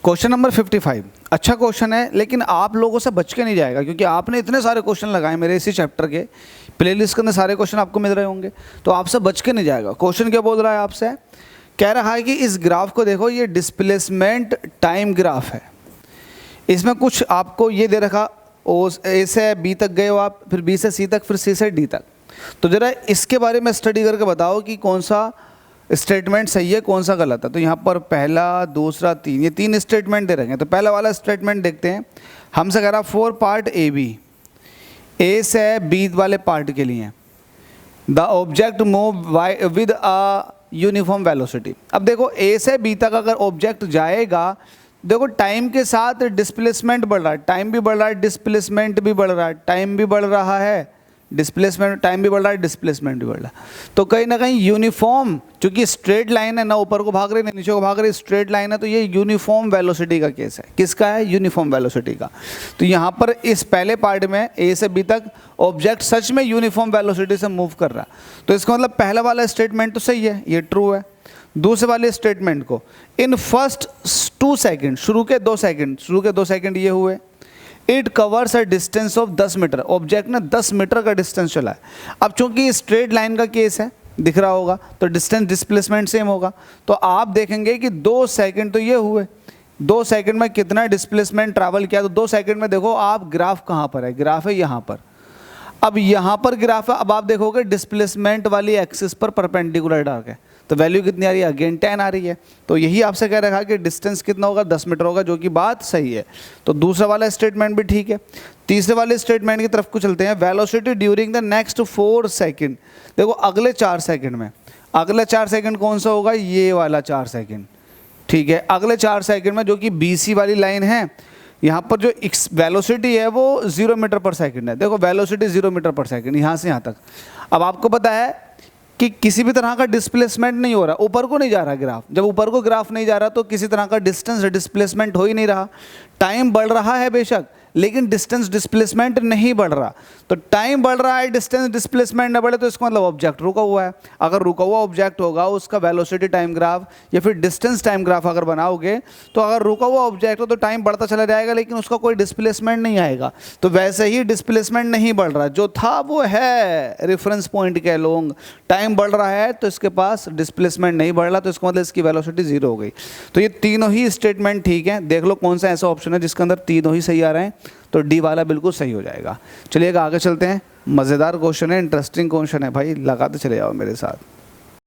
Question number 55 अच्छा question है, लेकिन आप लोगों से बच के नहीं जाएगा क्योंकि आपने इतने सारे क्वेश्चन लगाए मेरे इसी चैप्टर के प्लेलिस्ट के अंदर, सारे क्वेश्चन आपको मिल रहे होंगे, तो आपसे बच के नहीं जाएगा। क्वेश्चन क्या बोल रहा है आपसे, कह रहा है कि इस ग्राफ को देखो, ये डिस्प्लेसमेंट टाइम ग्राफ है। इसमें कुछ आपको ये दे रखा, ओ ए से बी तक गए हो आप, फिर बी से सी तक, फिर सी से डी तक। तो ज़रा इसके बारे में स्टडी करके बताओ कि कौन सा स्टेटमेंट सही है, कौन सा गलत है। तो यहाँ पर पहला, दूसरा, तीन, ये तीन स्टेटमेंट दे रखे हैं। तो पहला वाला स्टेटमेंट देखते हैं। हमसे कह रहा 4 पार्ट ए बी, ए से बी वाले पार्ट के लिए the object move with a uniform velocity. अब देखो ए से बी तक अगर ऑब्जेक्ट जाएगा, देखो टाइम के साथ डिस्प्लेसमेंट बढ़ रहा है, टाइम भी बढ़ रहा है, डिस्प्लेसमेंट भी बढ़ रहा है, टाइम भी बढ़ रहा है, डिस्प्लेसमेंट, टाइम भी बढ़ रहा है, डिस्प्लेसमेंट भी बढ़ रहा है। तो कहीं ना कहीं यूनिफॉर्म, चूंकि स्ट्रेट लाइन है, ना ऊपर को भाग रही ना नीचे को भाग रही, स्ट्रेट लाइन है, तो ये यूनिफॉर्म वेलोसिटी का केस है। किसका है? यूनिफॉर्म वेलोसिटी का। तो यहाँ पर इस पहले पार्ट में ए से बी तक ऑब्जेक्ट सच में यूनिफॉर्म वेलोसिटी से मूव कर रहा है, तो इसका मतलब पहला वाला स्टेटमेंट तो सही है, ये ट्रू है। दूसरे वाले स्टेटमेंट को, इन फर्स्ट 2 सेकेंड, शुरू के 2 सेकेंड ये हुए, it covers a distance of 10 metre, object ने 10 मीटर का डिस्टेंस चला है। अब चूंकि स्ट्रेट लाइन का केस है, दिख रहा होगा, तो डिस्टेंस डिस्प्लेसमेंट सेम होगा। तो आप देखेंगे कि 2 सेकेंड तो ये हुए, 2 सेकेंड में कितना डिस्प्लेसमेंट ट्रैवल किया। तो 2 सेकेंड में देखो आप ग्राफ कहाँ पर है, ग्राफ है यहाँ पर। अब यहाँ पर ग्राफ है, अब आप देखोगे डिस्प्लेसमेंट वाली एक्सिस पर परपेंडिकुलर डार्क है, तो वैल्यू कितनी आ रही है? अगेन 10 आ रही है। तो यही आपसे कह रखा है कि डिस्टेंस कितना होगा? 10 मीटर होगा, जो कि बात सही है। तो दूसरा वाला स्टेटमेंट भी ठीक है। तीसरे वाले स्टेटमेंट की तरफ को चलते हैं। Velocity during the next 4 second, देखो अगले 4 सेकेंड में, अगले 4 सेकेंड कौन सा होगा? ये वाला 4 सेकेंड, ठीक है। अगले 4 सेकेंड में जो कि BC वाली लाइन है, यहाँ पर जो वेलोसिटी है वो 0 मीटर पर सेकेंड है। देखो वेलोसिटी 0 मीटर पर सेकेंड, यहाँ से यहाँ तक। अब आपको पता है कि किसी भी तरह का डिस्प्लेसमेंट नहीं हो रहा, ऊपर को नहीं जा रहा ग्राफ। जब ऊपर को ग्राफ नहीं जा रहा तो किसी तरह का डिस्टेंस डिस्प्लेसमेंट हो ही नहीं रहा। टाइम बढ़ रहा है बेशक, लेकिन डिस्टेंस डिस्प्लेसमेंट नहीं बढ़ रहा। तो टाइम बढ़ रहा है, डिस्टेंस डिस्प्लेसमेंट न बढ़े, तो इसका मतलब ऑब्जेक्ट रुका हुआ है। अगर रुका हुआ ऑब्जेक्ट होगा, उसका वेलोसिटी टाइम ग्राफ या फिर डिस्टेंस टाइम ग्राफ अगर बनाओगे, तो अगर रुका हुआ ऑब्जेक्ट हो तो टाइम बढ़ता चला जाएगा, लेकिन उसका कोई डिस्प्लेसमेंट नहीं आएगा। तो वैसे ही डिस्प्लेसमेंट नहीं बढ़ रहा, जो था वो है रेफरेंस पॉइंट के अलोंग। टाइम बढ़ रहा है तो इसके पास डिस्प्लेसमेंट नहीं बढ़ रहा, तो इसका मतलब इसकी वेलोसिटी 0 हो गई। तो ये तीनों ही स्टेटमेंट ठीक है। देख लो कौन सा ऐसा ऑप्शन है जिसके अंदर तीनों ही सही आ रहे हैं, तो डी वाला बिल्कुल सही हो जाएगा। चलिएगा आगे चलते हैं। मज़ेदार क्वेश्चन है, इंटरेस्टिंग क्वेश्चन है भाई, लगाते चले जाओ मेरे साथ।